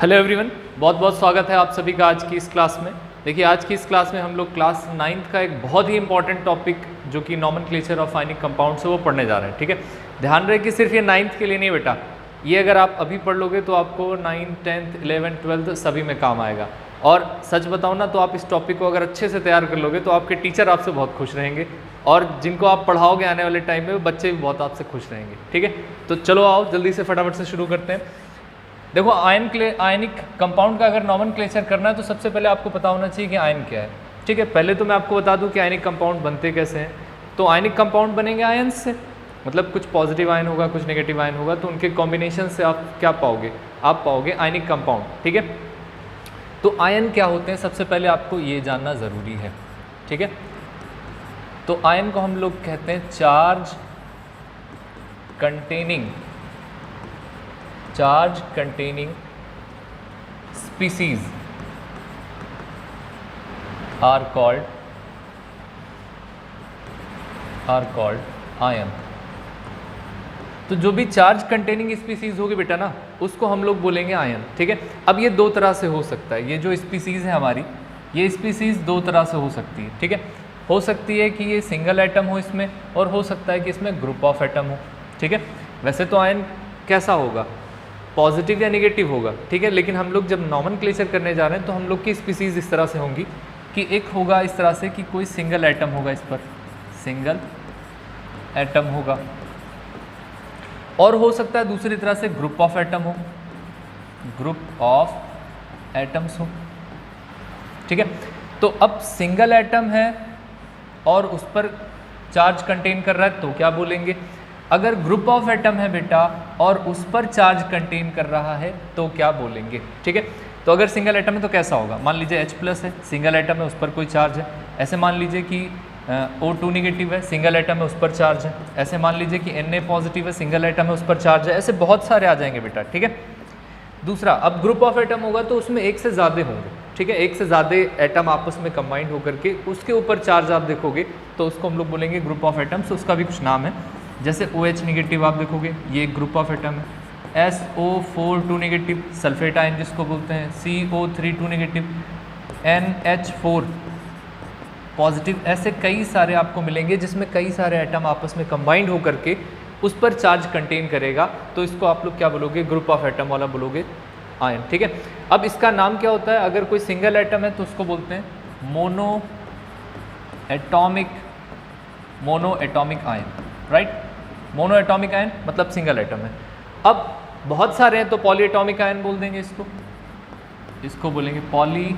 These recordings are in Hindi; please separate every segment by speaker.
Speaker 1: हेलो एवरीवन, बहुत बहुत स्वागत है आप सभी का आज की इस क्लास में। देखिए, आज की इस क्लास में हम लोग क्लास 9th का एक बहुत ही इंपॉर्टेंट टॉपिक जो कि नॉमेनक्लेचर ऑफ आयनिक कंपाउंड्स है वो पढ़ने जा रहे हैं। ठीक है, ध्यान रहे कि सिर्फ ये 9th के लिए नहीं बेटा, ये अगर आप अभी पढ़ लोगे तो आपको 9th, 10th, 11th, 12th सभी में काम आएगा। और सच बताऊँ ना तो आप इस टॉपिक को अगर अच्छे से तैयार कर लोगे तो आपके टीचर आपसे बहुत खुश रहेंगे और जिनको आप पढ़ाओगे आने वाले टाइम में वो बच्चे भी बहुत आपसे खुश रहेंगे। ठीक है, तो चलो आओ जल्दी से फटाफट से शुरू करते हैं। देखो, आयनिक कंपाउंड का अगर नॉमेनक्लेचर करना है तो सबसे पहले आपको पता होना चाहिए कि आयन क्या है। ठीक है, पहले तो मैं आपको बता दूं कि आयनिक कंपाउंड बनते कैसे हैं। तो आयनिक कंपाउंड बनेंगे आयन्स से, मतलब कुछ पॉजिटिव आयन होगा, कुछ नेगेटिव आयन होगा, तो उनके कॉम्बिनेशन से आप क्या पाओगे, आप पाओगे आयनिक कंपाउंड। ठीक है, तो आयन क्या होते हैं सबसे पहले आपको ये जानना ज़रूरी है। ठीक है, तो आयन को हम लोग कहते हैं charge containing species are called ion. तो जो भी चार्ज कंटेनिंग स्पीसीज होगी बेटा ना, उसको हम लोग बोलेंगे आयन। ठीक है, अब ये दो तरह से हो सकता है, ये जो स्पीसीज है हमारी, ये स्पीसीज दो तरह से हो सकती है। ठीक है, हो सकती है कि ये सिंगल एटम हो इसमें, और हो सकता है कि इसमें ग्रुप ऑफ एटम हो। ठीक है, वैसे तो आयन कैसा होगा, पॉजिटिव या नेगेटिव होगा। ठीक है, लेकिन हम लोग जब नॉमेनक्लेचर करने जा रहे हैं तो हम लोग की स्पीसीज इस तरह से होंगी कि एक होगा इस तरह से कि कोई सिंगल एटम होगा, इस पर सिंगल एटम होगा, और हो सकता है दूसरी तरह से ग्रुप ऑफ एटम हो, ग्रुप ऑफ एटम्स हो। ठीक है, तो अब सिंगल एटम है और उस पर चार्ज कंटेन कर रहा है तो क्या बोलेंगे। अगर ग्रुप ऑफ एटम है बेटा और उस पर चार्ज कंटेन कर रहा है तो क्या बोलेंगे। ठीक है, तो अगर सिंगल एटम है तो कैसा होगा, मान लीजिए H+ है, सिंगल एटम है, उस पर कोई चार्ज है। ऐसे मान लीजिए कि O2 नेगेटिव है, सिंगल एटम है, उस पर चार्ज है। ऐसे मान लीजिए कि Na पॉजिटिव है, सिंगल एटम है, उस पर चार्ज है। ऐसे बहुत सारे आ जाएंगे बेटा। ठीक है, दूसरा, अब ग्रुप ऑफ एटम होगा तो उसमें एक से ज़्यादा होंगे। ठीक है, एक से ज़्यादा एटम आपस में कंबाइंड होकर के उसके ऊपर चार्ज आप देखोगे तो उसको हम लोग बोलेंगे ग्रुप ऑफ एटम्स। उसका भी कुछ नाम है, जैसे OH नेगेटिव आप देखोगे, ये एक ग्रुप ऑफ एटम है। SO4 नेगेटिव सल्फेट आयन जिसको बोलते हैं, CO3 नेगेटिव, NH4 पॉजिटिव। ऐसे कई सारे आपको मिलेंगे जिसमें कई सारे एटम आपस में कंबाइंड होकर के उस पर चार्ज कंटेन करेगा, तो इसको आप लोग क्या बोलोगे, ग्रुप ऑफ एटम वाला बोलोगे आयन। ठीक है, अब इसका नाम क्या होता है, अगर कोई सिंगल एटम है तो उसको बोलते हैं mono atomic ion. Right, mono atomic ion मतलब सिंगल एटम है। अब बहुत सारे हैं तो पॉली एटॉमिक आयन बोल देंगे इसको बोलेंगे पॉली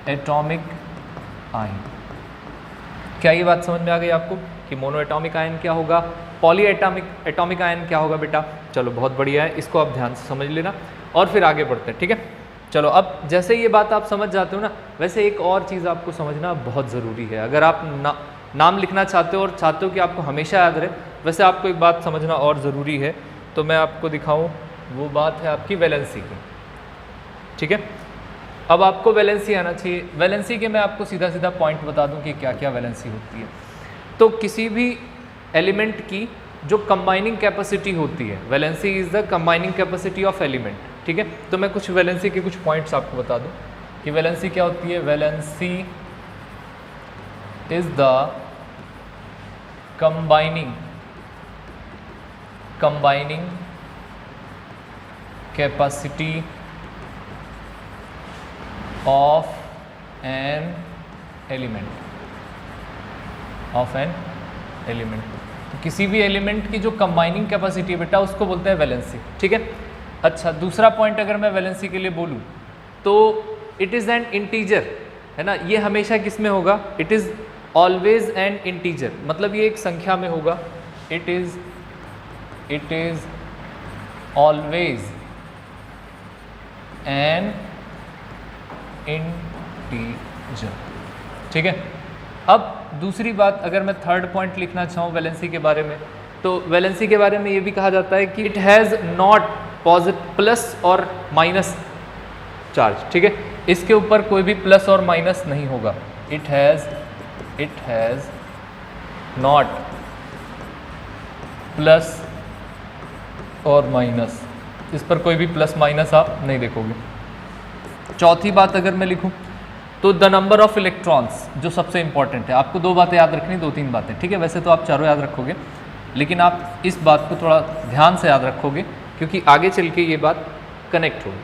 Speaker 1: एटॉमिक आयन। क्या ये बात समझ में आ गई आपको कि मोनो एटॉमिक आयन क्या होगा, पॉली एटॉमिक आयन क्या होगा बेटा। चलो, बहुत बढ़िया है, इसको आप ध्यान से समझ लेना और फिर आगे बढ़ते हैं। ठीक है, चलो, अब जैसे ये बात आप समझ जाते हो ना, वैसे एक और चीज़ आपको समझना बहुत ज़रूरी है। अगर आप नाम लिखना चाहते हो और चाहते हो कि आपको हमेशा याद रहे, वैसे आपको एक बात समझना और ज़रूरी है, तो मैं आपको दिखाऊं, वो बात है आपकी वैलेंसी की। ठीक है, अब आपको वैलेंसी आना चाहिए। वैलेंसी के मैं आपको सीधा सीधा पॉइंट बता दूं कि क्या क्या वैलेंसी होती है। तो किसी भी एलिमेंट की जो कंबाइनिंग कैपेसिटी होती है, valency is the combining capacity of element. ठीक है, तो मैं कुछ वैलेंसी के कुछ पॉइंट्स आपको बता दूं कि वैलेंसी क्या होती है। Valency is the combining capacity of an element. तो किसी भी एलिमेंट की जो कंबाइनिंग कैपेसिटी बेटा उसको बोलते हैं वैलेंसी। ठीक है, अच्छा, दूसरा पॉइंट अगर मैं वैलेंसी के लिए बोलूँ तो इट इज़ एन इंटीजर, है ना। ये हमेशा किस में होगा, it is always an integer, मतलब ये एक संख्या में होगा। It is always an integer. ठीक है, अब दूसरी बात, अगर मैं थर्ड पॉइंट लिखना चाहूँ वैलेंसी के बारे में, तो वैलेंसी के बारे में ये भी कहा जाता है कि इट हैज़ नॉट प्लस और माइनस चार्ज। ठीक है, इसके ऊपर कोई भी प्लस और माइनस नहीं होगा। इट हैज़ नॉट प्लस और माइनस, इस पर कोई भी प्लस माइनस आप नहीं देखोगे। चौथी बात अगर मैं लिखूं तो द नंबर ऑफ इलेक्ट्रॉन्स, जो सबसे इंपॉर्टेंट है, आपको 2 बातें याद रखनी, 2-3 बातें, ठीक है। वैसे तो आप चारों याद रखोगे, लेकिन आप इस बात को थोड़ा ध्यान से याद रखोगे क्योंकि आगे चल के ये बात कनेक्ट होगी।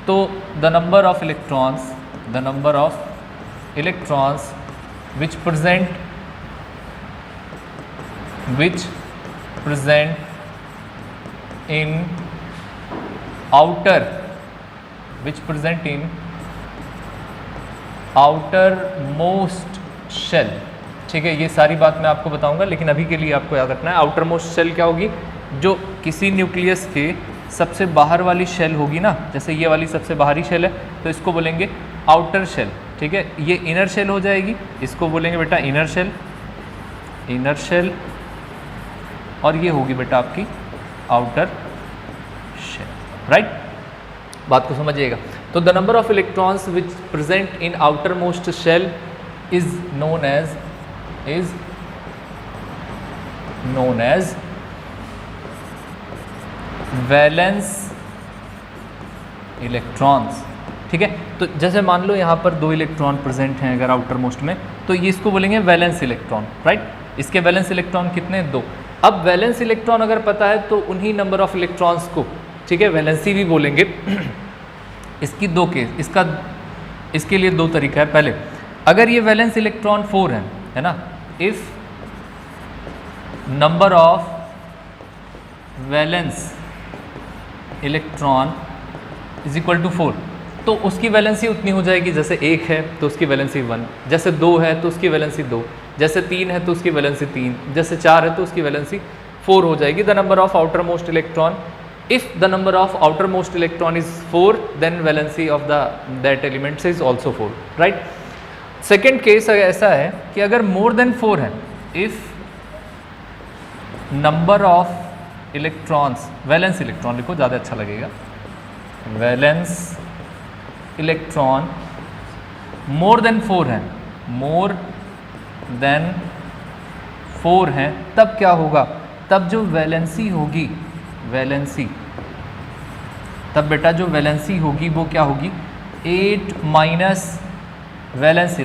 Speaker 1: तो the number of electrons, the number of electrons which present in outer outermost shell, ठीक है। ये सारी बात मैं आपको बताऊंगा, लेकिन अभी के लिए आपको याद रखना है आउटर मोस्ट शेल क्या होगी, जो किसी न्यूक्लियस के सबसे बाहर वाली शेल होगी ना, जैसे ये वाली सबसे बाहरी शेल है तो इसको बोलेंगे आउटर शेल, ठीक है। ये इनर शेल हो जाएगी, इसको बोलेंगे बेटा इनर शेल, और ये होगी बेटा आपकी आउटर शेल, राइट। बात को समझिएगा। तो the number of electrons which present in outermost shell is known as valence electrons, ठीक है। तो जैसे मान लो यहाँ पर 2 इलेक्ट्रॉन प्रेजेंट हैं अगर आउटर मोस्ट में, तो ये इसको बोलेंगे वैलेंस इलेक्ट्रॉन, राइट। इसके वैलेंस इलेक्ट्रॉन कितने, 2। अब वैलेंस इलेक्ट्रॉन अगर पता है तो उन्हीं नंबर ऑफ इलेक्ट्रॉन्स को, ठीक है, वैलेंसी भी बोलेंगे। इसकी 2 केस, इसके लिए 2 तरीका है। पहले अगर ये वैलेंस इलेक्ट्रॉन 4 है ना, if number of valence electron is equal to 4, तो उसकी वैलेंसी उतनी हो जाएगी, जैसे 1 है तो उसकी वैलेंसी 1, जैसे 2 है तो उसकी वैलेंसी 2, जैसे 3 है तो उसकी वैलेंसी 3, जैसे 4 है तो उसकी वैलेंसी 4 हो जाएगी। The number of outermost electron, if the number of outermost electron is 4 then valency of that element is also 4, right. Second case ऐसा है कि अगर मोर देन 4 है, if number of electrons, valence electron लिखो ज़्यादा अच्छा लगेगा, वैलेंस इलेक्ट्रॉन मोर देन 4 है, मोर देन 4 हैं, तब क्या होगा, तब जो वैलेंसी होगी, तब बेटा जो वैलेंसी होगी वो क्या होगी, 8 माइनस वैलेंस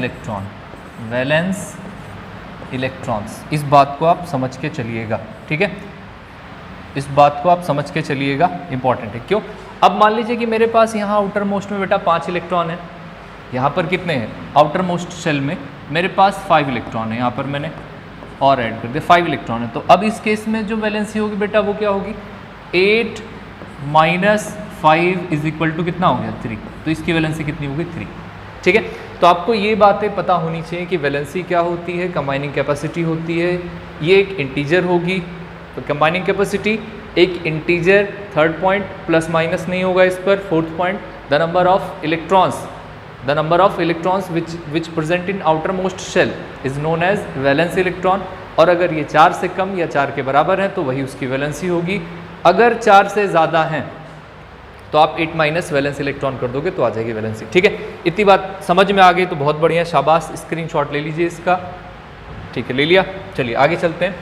Speaker 1: इलेक्ट्रॉन्स। इस बात को आप समझ के चलिएगा, ठीक है, इस बात को आप समझ के चलिएगा, इंपॉर्टेंट है। क्यों? अब मान लीजिए कि मेरे पास यहाँ आउटर मोस्ट में बेटा 5 इलेक्ट्रॉन है, यहाँ पर कितने हैं, आउटर मोस्ट शेल में मेरे पास 5 इलेक्ट्रॉन है, यहाँ पर मैंने और ऐड कर दिया 5 इलेक्ट्रॉन है। तो अब इस केस में जो वैलेंसी होगी बेटा वो क्या होगी, 8 माइनस 5 इज इक्वल टू कितना हो गया, 3। तो इसकी वैलेंसी कितनी होगी, 3, ठीक है। तो आपको ये बातें पता होनी चाहिए कि वैलेंसी क्या होती है, कंबाइनिंग कैपेसिटी होती है, ये एक इंटीजर होगी, तो कंबाइनिंग कैपेसिटी एक integer, third point plus minus नहीं होगा इस पर, fourth point the number of electrons which present in outermost shell is known as valence electron, और अगर ये 4 से कम या 4 के बराबर है तो वही उसकी वैलेंसी होगी। अगर 4 से ज़्यादा हैं तो आप 8 माइनस वैलेंस इलेक्ट्रॉन कर दोगे तो आ जाएगी वैलेंसी, ठीक है। इतनी बात समझ में आ गई तो बहुत बढ़िया, शाबाश, स्क्रीनशॉट ले लीजिए इसका, ठीक है, ले लिया। चलिए आगे चलते हैं।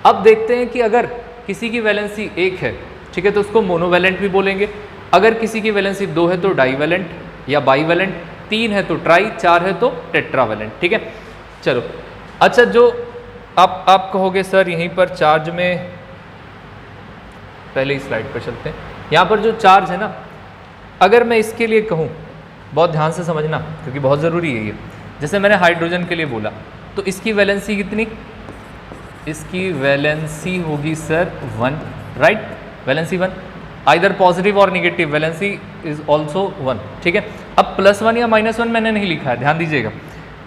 Speaker 1: अब देखते हैं कि अगर किसी की वैलेंसी 1 है, ठीक है, तो उसको मोनोवैलेंट भी बोलेंगे। अगर किसी की वैलेंसी 2 है तो डाईवैलेंट या बाईवैलेंट, 3 है तो ट्राई, 4 है तो टेट्रावैलेंट, ठीक है। चलो अच्छा, जो आप कहोगे सर यहीं पर चार्ज में, पहले ही स्लाइड पर चलते हैं। यहाँ पर जो चार्ज है ना, अगर मैं इसके लिए कहूँ, बहुत ध्यान से समझना क्योंकि बहुत ज़रूरी है ये, जैसे मैंने हाइड्रोजन के लिए बोला तो इसकी वैलेंसी कितनी, इसकी वैलेंसी होगी sir 1, right, valency 1, either positive और निगेटिव, वैलेंसी इज ऑल्सो 1, ठीक है। अब +1 या -1 मैंने नहीं लिखा है, ध्यान दीजिएगा।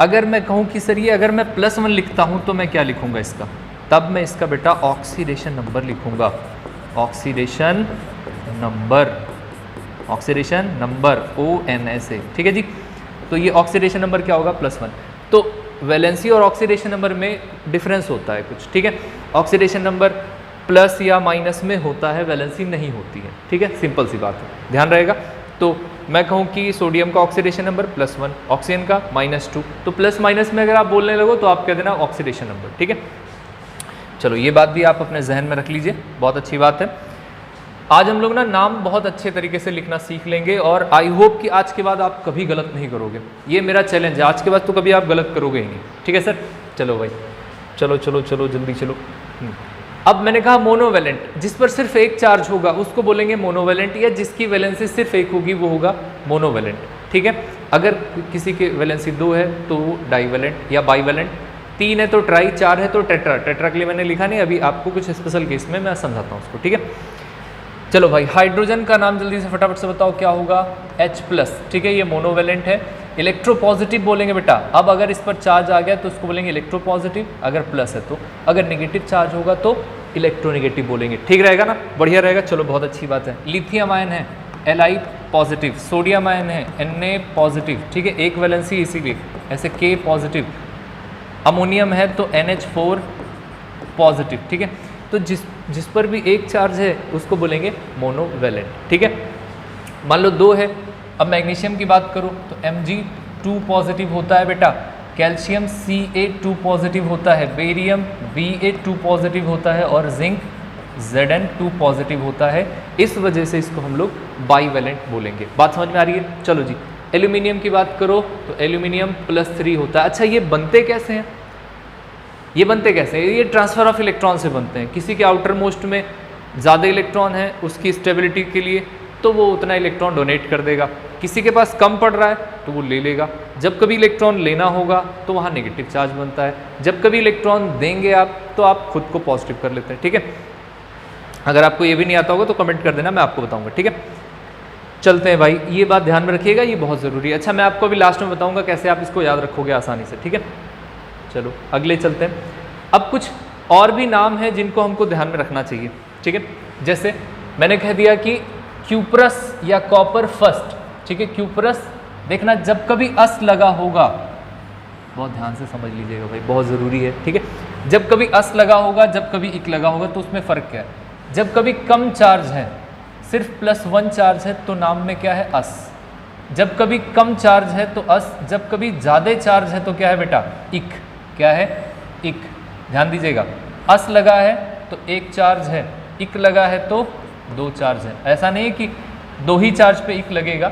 Speaker 1: अगर मैं कहूँ कि सर ये अगर मैं +1 लिखता हूँ तो मैं क्या लिखूँगा इसका, तब मैं इसका बेटा ऑक्सीडेशन नंबर लिखूँगा, ऑक्सीडेशन नंबर ONSA, ठीक है जी। तो ये ऑक्सीडेशन नंबर क्या होगा, +1। तो वैलेंसी और ऑक्सीडेशन नंबर में डिफरेंस होता है कुछ, ठीक है। ऑक्सीडेशन नंबर प्लस या माइनस में होता है, वैलेंसी नहीं होती है, ठीक है, सिंपल सी बात है, ध्यान रहेगा। तो मैं कहूँ कि सोडियम का ऑक्सीडेशन नंबर +1, ऑक्सीजन का -2, तो प्लस माइनस में अगर आप बोलने लगो तो आप कह देना ऑक्सीडेशन नंबर, ठीक है। चलो ये बात भी आप अपने जहन में रख लीजिए, बहुत अच्छी बात है। आज हम लोग ना नाम बहुत अच्छे तरीके से लिखना सीख लेंगे और आई होप कि आज के बाद आप कभी गलत नहीं करोगे। ये मेरा चैलेंज है, आज के बाद तो कभी आप गलत करोगे ही नहीं। ठीक है सर, चलो भाई, चलो चलो चलो जल्दी चलो। अब मैंने कहा मोनोवेलेंट, जिस पर सिर्फ एक चार्ज होगा उसको बोलेंगे मोनोवेलेंट, या जिसकी वैलेंसी सिर्फ एक होगी वो होगा मोनोवेलेंट। ठीक है, अगर किसी की वैलेंसी 2 है तो डाईवेलेंट या बाईवेलेंट, 3 है तो ट्राई, 4 है तो टेट्रा। टेट्रा के लिए मैंने लिखा नहीं, अभी आपको कुछ स्पेशल केस में मैं समझाता हूँ उसको। ठीक है, चलो भाई, हाइड्रोजन का नाम जल्दी से फटाफट से बताओ क्या होगा, H+। ठीक है, ये मोनोवेलेंट है। इलेक्ट्रोपॉजिटिव बोलेंगे बेटा, अब अगर इस पर चार्ज आ गया तो उसको बोलेंगे इलेक्ट्रोपॉजिटिव, अगर प्लस है तो। अगर नेगेटिव चार्ज होगा तो इलेक्ट्रोनेगेटिव बोलेंगे। ठीक रहेगा ना, बढ़िया रहेगा, चलो बहुत अच्छी बात है। लिथियम आयन है Li पॉजिटिव, सोडियम आयन है Na पॉजिटिव। ठीक है, एक वैलेंसी इसीलिए ऐसे K पॉजिटिव। अमोनियम है तो NH4 पॉजिटिव। ठीक है, तो जिस पर भी एक चार्ज है उसको बोलेंगे मोनोवेलेंट। ठीक है, मान लो 2 है। अब मैग्नीशियम की बात करो तो Mg2 पॉजिटिव होता है बेटा, कैल्शियम Ca2 पॉजिटिव होता है, बेरियम Ba2 पॉजिटिव होता है और जिंक Zn2 पॉजिटिव होता है। इस वजह से इसको हम लोग बाईवेलेंट बोलेंगे। बात समझ में आ रही है? चलो जी, एल्यूमिनियम की बात करो तो एल्यूमिनियम +3 होता है। अच्छा, ये बनते कैसे हैं? ये बनते कैसे हैं? ये ट्रांसफ़र ऑफ इलेक्ट्रॉन से बनते हैं। किसी के आउटर मोस्ट में ज़्यादा इलेक्ट्रॉन है, उसकी स्टेबिलिटी के लिए तो वो उतना इलेक्ट्रॉन डोनेट कर देगा। किसी के पास कम पड़ रहा है तो वो ले लेगा। जब कभी इलेक्ट्रॉन लेना होगा तो वहाँ नेगेटिव चार्ज बनता है। जब कभी इलेक्ट्रॉन देंगे आप तो आप खुद को पॉजिटिव कर लेते हैं। ठीक है, अगर आपको ये भी नहीं आता होगा तो कमेंट कर देना, मैं आपको बताऊँगा। ठीक है, चलते हैं भाई, ये बात ध्यान में रखिएगा, ये बहुत ज़रूरी है। अच्छा, मैं आपको अभी लास्ट में बताऊँगा कैसे आप इसको याद रखोगे आसानी से। ठीक है, चलो अगले चलते हैं। अब कुछ और भी नाम हैं जिनको हमको ध्यान में रखना चाहिए। ठीक है, जैसे मैंने कह दिया कि क्यूप्रस या कॉपर फर्स्ट। ठीक है, क्यूप्रस देखना, जब कभी अस लगा होगा, बहुत ध्यान से समझ लीजिएगा भाई, बहुत ज़रूरी है। ठीक है, जब कभी अस लगा होगा, जब कभी इक लगा होगा तो उसमें फ़र्क क्या है? जब कभी कम चार्ज है, सिर्फ +1 चार्ज है तो नाम में क्या है? अस। जब कभी कम चार्ज है तो अस, जब कभी ज़्यादा चार्ज है तो क्या है बेटा? इक। क्या है? इक। ध्यान दीजिएगा, अस लगा है तो 1 चार्ज है, इक लगा है तो 2 चार्ज है। ऐसा नहीं है कि 2 ही चार्ज पे इक लगेगा,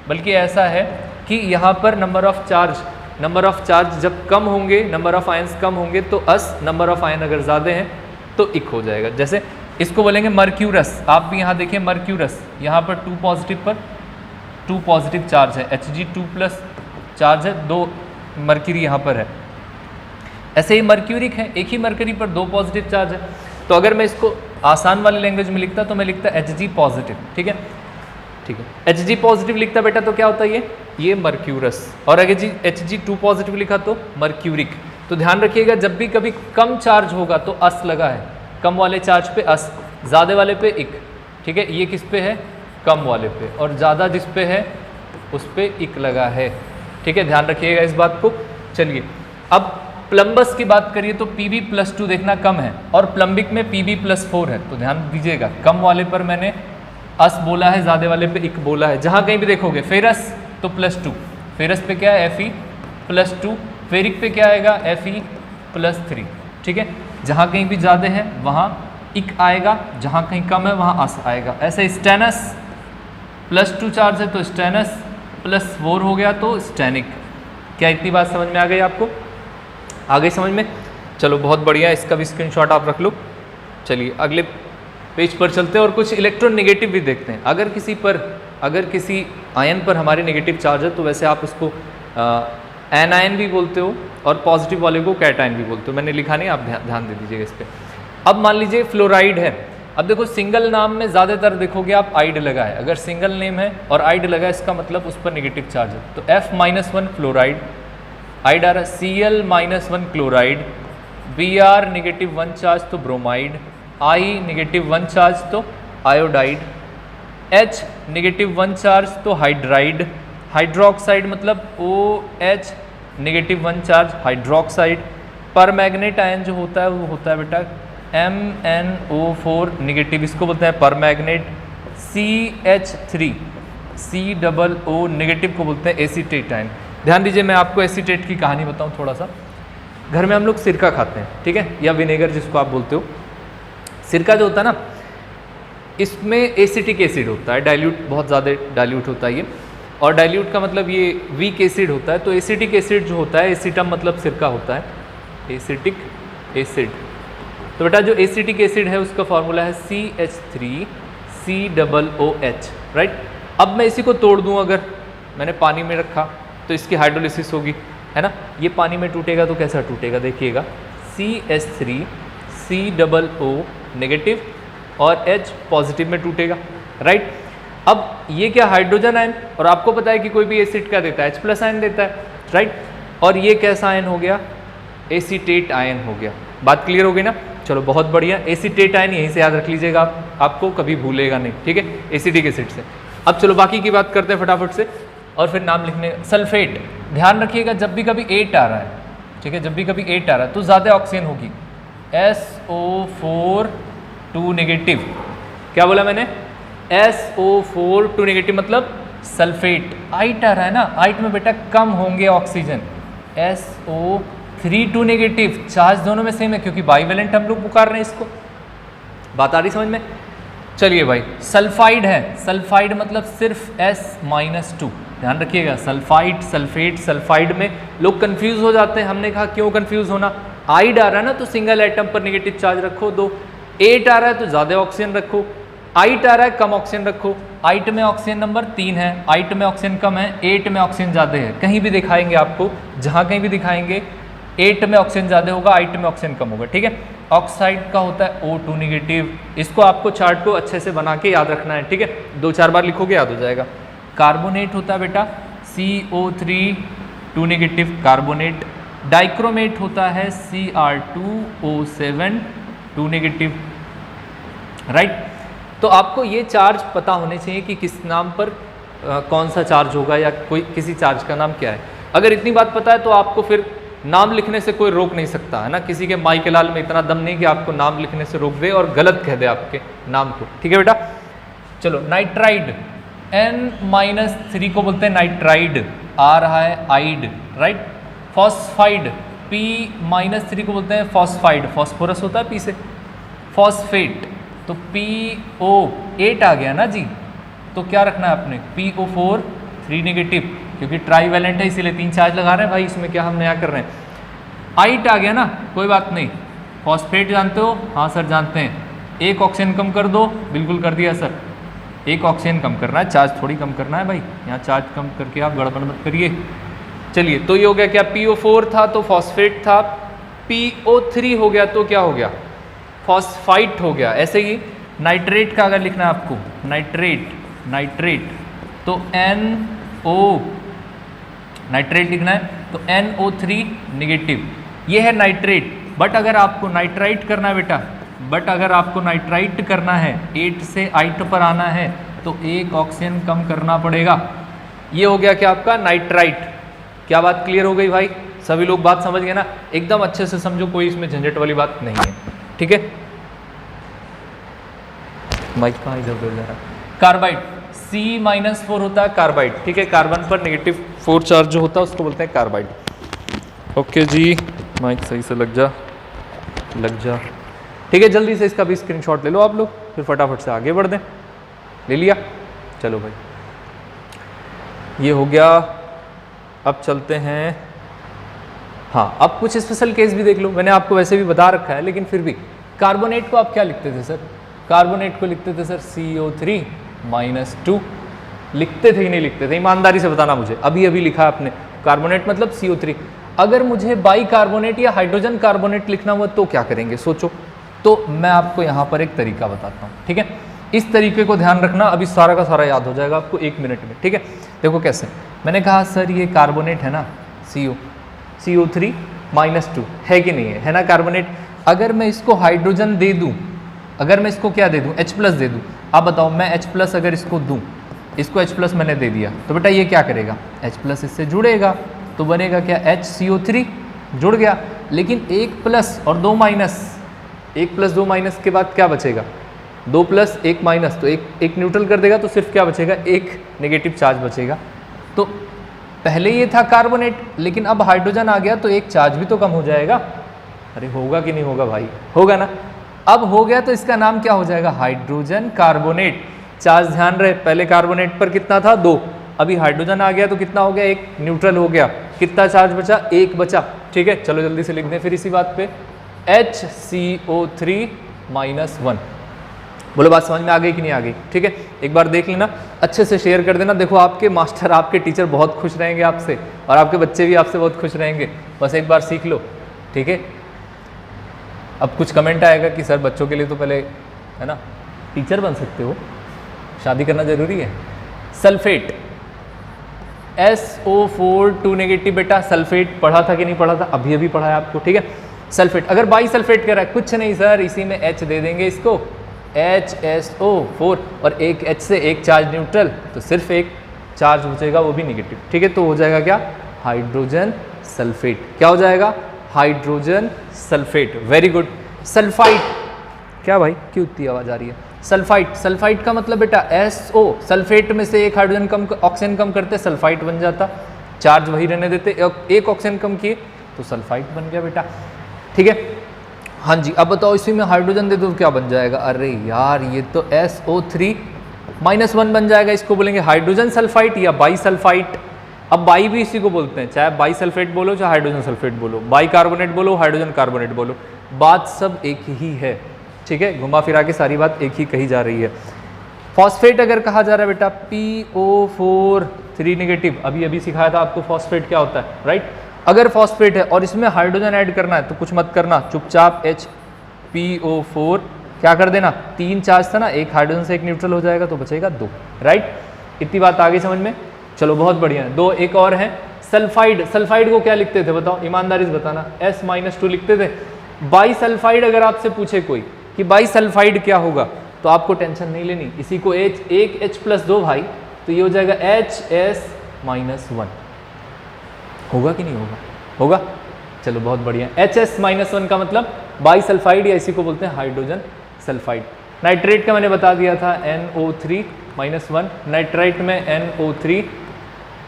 Speaker 1: बल्कि ऐसा है कि यहाँ पर नंबर ऑफ चार्ज जब कम होंगे, नंबर ऑफ आयंस कम होंगे तो अस, नंबर ऑफ आयन अगर ज़्यादा हैं तो इक हो जाएगा। जैसे इसको बोलेंगे मर्क्यूरस। आप भी यहाँ देखिए मर्क्यूरस, यहाँ पर 2 पॉजिटिव पर 2 पॉजिटिव चार्ज है, Hg2+ चार्ज है, 2 मर्क्यूरी यहाँ पर है। ऐसे ही मर्क्यूरिक है, एक ही मरकरी पर 2 पॉजिटिव चार्ज है। तो अगर मैं इसको आसान वाली लैंग्वेज में लिखता तो मैं लिखता Hg पॉजिटिव। ठीक है, ठीक है, Hg पॉजिटिव लिखता बेटा तो क्या होता है ये मर्क्यूरस। और अगर Hg2 पॉजिटिव लिखा तो मर्क्यूरिक। तो ध्यान रखिएगा, जब भी कभी कम चार्ज होगा तो अस लगा है, कम वाले चार्ज पे अस, ज़्यादा वाले पे इक। ठीक है, ये किस पे है? कम वाले पे, और ज़्यादा जिस पे है उस पे इक लगा है। ठीक है, ध्यान रखिएगा इस बात को। चलिए, अब प्लम्बस की बात करिए तो Pb+2 देखना कम है, और प्लम्बिक में Pb+4 है। तो ध्यान दीजिएगा, कम वाले पर मैंने अस बोला है, ज़्यादा वाले पे इक बोला है। जहाँ कहीं भी देखोगे फेरस तो +2, फेरस पे क्या है? Fe+2, फेरिक पे क्या आएगा? Fe+3। ठीक है, जहाँ कहीं भी ज़्यादा है वहाँ इक आएगा, जहाँ कहीं कम है वहाँ अस आएगा। ऐसे स्टेनस +2 चार्ज है तो स्टेनस, +4 हो गया तो स्टेनिक। क्या इतनी बात समझ में आ गई आपको? आ गई समझ में? चलो बहुत बढ़िया, इसका भी स्क्रीनशॉट आप रख लो। चलिए अगले पेज पर चलते हैं और कुछ इलेक्ट्रोनेगेटिव भी देखते हैं। अगर किसी आयन पर हमारे नेगेटिव चार्ज है तो वैसे आप उसको एनायन भी बोलते हो और पॉजिटिव वाले को कैटायन भी बोलते हो। मैंने लिखा नहीं, आप ध्यान दे दीजिएगा इस पर। अब मान लीजिए फ्लोराइड है। अब देखो, सिंगल नाम में ज़्यादातर देखोगे आप आइड लगा है। अगर सिंगल नेम है और आइड लगा है, इसका मतलब उस पर नेगेटिव चार्ज है। तो F-1 फ्लोराइड, आइड आ रहा है Cl-1 क्लोराइड, Br -1 चार्ज तो ब्रोमाइड, I -1 चार्ज तो आयोडाइड, H -1 चार्ज तो हाइड्राइड, हाइड्रोक्साइड मतलब OH -1 चार्ज हाइड्रोक्साइड। पर मैग्नेट आयन जो होता है वो होता है बेटा MnO4 नेगेटिव, इसको बोलते हैं पर मैग्नेट। CH3 COO नेगेटिव को बोलते हैं एसीटेट आयन। ध्यान दीजिए, मैं आपको एसीटेट की कहानी बताऊं थोड़ा सा। घर में हम लोग सिरका खाते हैं, ठीक है, या विनेगर जिसको आप बोलते हो। सिरका जो होता है ना, इसमें एसिटिक एसिड होता है, डाइल्यूट, बहुत ज़्यादा डाइल्यूट होता है ये, और डाइल्यूट का मतलब ये वीक एसिड होता है। तो एसिटिक एसिड जो होता है, एसिटम मतलब सिरका होता है, एसिटिक एसिड। तो बेटा जो एसिटिक एसिड है उसका फॉर्मूला है CH3COOH, राइट। अब मैं इसी को तोड़ दूं, अगर मैंने पानी में रखा तो इसकी हाइड्रोलिसिस होगी, है ना। ये पानी में टूटेगा तो कैसा टूटेगा, देखिएगा, CH3COO नेगेटिव और H पॉजिटिव में टूटेगा, राइट। अब ये क्या, हाइड्रोजन आयन, और आपको पता है कि कोई भी एसिड क्या देता है, H+ आयन देता है, राइट। और ये कैसा आयन हो गया, एसीटेट आयन हो गया। बात क्लियर हो गई ना। चलो बहुत बढ़िया, एसीटेट आयन यहीं से याद रख लीजिएगा आप, आपको कभी भूलेगा नहीं, ठीक है, एसिटिक एसिड से। अब चलो बाकी की बात करते हैं फटाफट से, और फिर नाम लिखने। सल्फेट, ध्यान रखिएगा जब भी कभी 8 आ रहा है, ठीक है, जब भी कभी 8 आ रहा है तो ज़्यादा ऑक्सीजन होगी, SO4 2 नेगेटिव। क्या बोला मैंने, SO4 2 नेगेटिव मतलब सल्फेट। आइट आ रहा है ना, आइट में बेटा कम होंगे ऑक्सीजन, SO3 2 नेगेटिव। चार्ज दोनों में सेम है क्योंकि बाइवेलेंट हम लोग पुकार रहे हैं इसको। बात आ रही समझ में। चलिए भाई, सल्फाइड है, सल्फाइड मतलब सिर्फ S-2। ध्यान रखिएगा, सल्फाइड, सल्फेट, सल्फाइड में लोग कंफ्यूज हो जाते हैं। हमने कहा क्यों कंफ्यूज होना, आइड आ रहा है ना तो सिंगल एटम पर नेगेटिव चार्ज रखो 2, 8 आ रहा है तो ज़्यादा ऑक्सीजन रखो, आइट आ रहा है कम ऑक्सीजन रखो। आइट में ऑक्सीजन नंबर 3 है, आइट में ऑक्सीजन कम है, 8 में ऑक्सीजन ज़्यादा है। कहीं भी दिखाएंगे आपको, जहाँ कहीं भी दिखाएंगे 8 में ऑक्सीजन ज़्यादा होगा, आइट में ऑक्सीजन कम होगा, ठीक है। ऑक्साइड का होता है O2 नेगेटिव। इसको आपको चार्ट को अच्छे से बना के याद रखना है, ठीक है, 2-4 बार लिखोगे याद हो जाएगा। कार्बोनेट होता है बेटा CO3 2 नेगेटिव, कार्बोनेट। डाइक्रोमेट होता है Cr2O7 2 नेगेटिव, राइट। तो आपको ये चार्ज पता होने चाहिए कि किस नाम पर कौन सा चार्ज होगा, या कोई किसी चार्ज का नाम क्या है। अगर इतनी बात पता है तो आपको फिर नाम लिखने से कोई रोक नहीं सकता, है ना। किसी के माई के लाल में इतना दम नहीं कि आपको नाम लिखने से रोक दे और गलत कह दे आपके नाम को, ठीक है बेटा। चलो नाइट्राइड, N-3 को बोलते हैं नाइट्राइड, आ रहा है आइड, राइट। फॉस्फाइड, P-3 को बोलते हैं फॉस्फाइड, फॉस्फोरस होता है P से। फॉस्फेट, तो PO 8 आ गया ना जी, तो क्या रखना है आपने, PO4 3 नेगेटिव, क्योंकि ट्राईवैलेंट है इसीलिए 3 चार्ज लगा रहे हैं भाई, इसमें क्या हम नया कर रहे हैं। आइट आ गया ना, कोई बात नहीं। फॉस्फेट जानते हो, हाँ सर जानते हैं। एक ऑक्सीजन कम कर दो, बिल्कुल कर दिया सर। एक ऑक्सीजन कम करना है, चार्ज थोड़ी कम करना है भाई, यहाँ चार्ज कम करके आप गड़बड़ मत करिए। चलिए, तो ये हो गया क्या, PO4 था तो फॉस्फेट था, PO3 हो गया तो क्या हो गया, फॉस्फाइट हो गया। ऐसे ही नाइट्रेट का अगर लिखना है आपको, नाइट्रेट, नाइट्रेट तो NO, नाइट्रेट लिखना है तो NO3 नेगेटिव, ये है नाइट्रेट। बट अगर आपको नाइट्राइट करना है बेटा, बट अगर आपको नाइट्राइट करना है, 8 से 8 पर आना है तो एक ऑक्सीजन कम करना पड़ेगा। ये हो गया क्या आपका नाइट्राइट। क्या बात क्लियर हो गई भाई, सभी लोग बात समझ गए ना। एकदम अच्छे से समझो, कोई इसमें झंझट वाली बात नहीं है, ठीक है। माइक कहाँ इधर उधर जा रहा है। कार्बाइड, C-4 होता है कार्बाइड, ठीक है। कार्बन पर नेगेटिव 4 चार्ज जो होता है उसको बोलते हैं कार्बाइड। ओके जी, माइक सही से लग जा, लग जा, ठीक है। जल्दी से इसका भी स्क्रीनशॉट ले लो आप लोग, फिर फटाफट से आगे बढ़ दें। ले लिया, चलो भाई, ये हो गया। अब चलते हैं, हाँ, अब कुछ स्पेशल केस भी देख लो। मैंने आपको वैसे भी बता रखा है, लेकिन फिर भी कार्बोनेट को आप क्या लिखते थे सर, कार्बोनेट को लिखते थे सर CO3-2, लिखते थे कि नहीं लिखते थे, ईमानदारी से बताना मुझे। अभी अभी लिखा आपने, कार्बोनेट मतलब CO3। अगर मुझे बाई कार्बोनेट या हाइड्रोजन कार्बोनेट लिखना हुआ तो क्या करेंगे, सोचो। तो मैं आपको यहाँ पर एक तरीका बताता हूँ, ठीक है। इस तरीके को ध्यान रखना, अभी सारा का सारा याद हो जाएगा आपको 1 मिनट में, ठीक है। देखो कैसे, मैंने कहा सर ये कार्बोनेट है ना, CO3-2 है कि नहीं है ना कार्बोनेट। अगर मैं इसको हाइड्रोजन दे दूँ, अगर मैं इसको क्या दे दूँ, H+ दे दूँ, आप बताओ, मैं H+ अगर इसको दूँ, इसको H+ मैंने दे दिया तो बेटा ये क्या करेगा, H+ इससे जुड़ेगा तो बनेगा क्या, HCO3 जुड़ गया। लेकिन 1+ और 2-, 1+2- के बाद क्या बचेगा, 2+ 1-, तो एक न्यूट्रल कर देगा तो सिर्फ क्या बचेगा, एक नेगेटिव चार्ज बचेगा। तो पहले ये था कार्बोनेट, लेकिन अब हाइड्रोजन आ गया तो एक चार्ज भी तो कम हो जाएगा। अरे होगा कि नहीं होगा भाई, होगा ना। अब हो गया तो इसका नाम क्या हो जाएगा, हाइड्रोजन कार्बोनेट। चार्ज ध्यान रहे, पहले कार्बोनेट पर कितना था 2, अभी हाइड्रोजन आ गया तो कितना हो गया, 1 न्यूट्रल हो गया, कितना चार्ज बचा, 1 बचा। ठीक है, चलो जल्दी से लिख दें फिर इसी बात पे, HCO3 -1। बोलो बात समझ में आ गई कि नहीं आ गई? ठीक है, एक बार देख लेना, अच्छे से शेयर कर देना। देखो आपके मास्टर, आपके टीचर बहुत खुश रहेंगे आपसे, और आपके बच्चे भी आपसे बहुत खुश रहेंगे। बस एक बार सीख लो, ठीक है। अब कुछ कमेंट आएगा कि सर बच्चों के लिए तो पहले, है ना, टीचर बन सकते हो, शादी करना जरूरी है। सल्फेट, SO4 2 नेगेटिव बेटा, सल्फेट पढ़ा था कि नहीं पढ़ा था, अभी अभी पढ़ा है आपको। ठीक है, सल्फेट अगर बाई सल्फेट कह रहा है, कुछ नहीं सर, इसी में H दे देंगे इसको, HSO4, और एक H से एक चार्ज न्यूट्रल, तो सिर्फ एक चार्ज बचेगा, वो भी नेगेटिव। ठीक है, तो हो जाएगा क्या, हाइड्रोजन सल्फेट। क्या हो जाएगा, hydrogen sulphate. Very good. Sulphide, क्या भाई क्यों इतनी आवाज आ रही है? सल्फाइड, सल्फाइड का मतलब बेटा SO, सल्फेट में से एक हाइड्रोजन कम, ऑक्सीजन कम करते सल्फाइड बन जाता, चार्ज वही रहने देते, एक ऑक्सीजन कम किए तो सल्फाइड बन गया बेटा। ठीक है, हाँ जी। अब बताओ इसी में हाइड्रोजन दे दो क्या बन जाएगा? अरे यार ये तो SO3 -1 बन जाएगा, इसको बोलेंगे हाइड्रोजन सल्फाइड या बाई सल्फाइड। अब बाई भी इसी को बोलते हैं, चाहे बाई सल्फेट बोलो चाहे हाइड्रोजन सल्फेट बोलो, बाई कार्बोनेट बोलो हाइड्रोजन कार्बोनेट बोलो, बात सब एक ही है। ठीक है, घुमा फिरा के सारी बात एक ही कही जा रही है। फॉस्फेट अगर कहा जा रहा है बेटा, PO4 3 नेगेटिव, अभी अभी सिखाया था आपको फॉस्फेट क्या होता है, राइट। अगर फॉस्फेट है और इसमें हाइड्रोजन ऐड करना है तो कुछ मत करना, चुपचाप HPO4 क्या कर देना, 3 चार्ज था ना, एक हाइड्रोजन से एक न्यूट्रल हो जाएगा तो बचेगा 2, राइट। इतनी बात आ गई समझ में? चलो बहुत बढ़िया है। 2 एक और है, सल्फाइड। सल्फाइड को क्या लिखते थे बताओ, ईमानदारी से बताना, S-2 लिखते थे। बाई सल्फाइड अगर आपसे पूछे कोई कि बाई सल्फाइड क्या होगा, तो आपको टेंशन नहीं लेनी, इसी को एक H+2 भाई, तो ये हो जाएगा HS-1। होगा कि नहीं होगा? होगा। चलो बहुत बढ़िया। HS-1 का मतलब बाई सल्फाइड, या इसी को बोलते हैं हाइड्रोजन सल्फाइड। नाइट्रेट का मैंने बता दिया था, NO3-1, नाइट्राइट में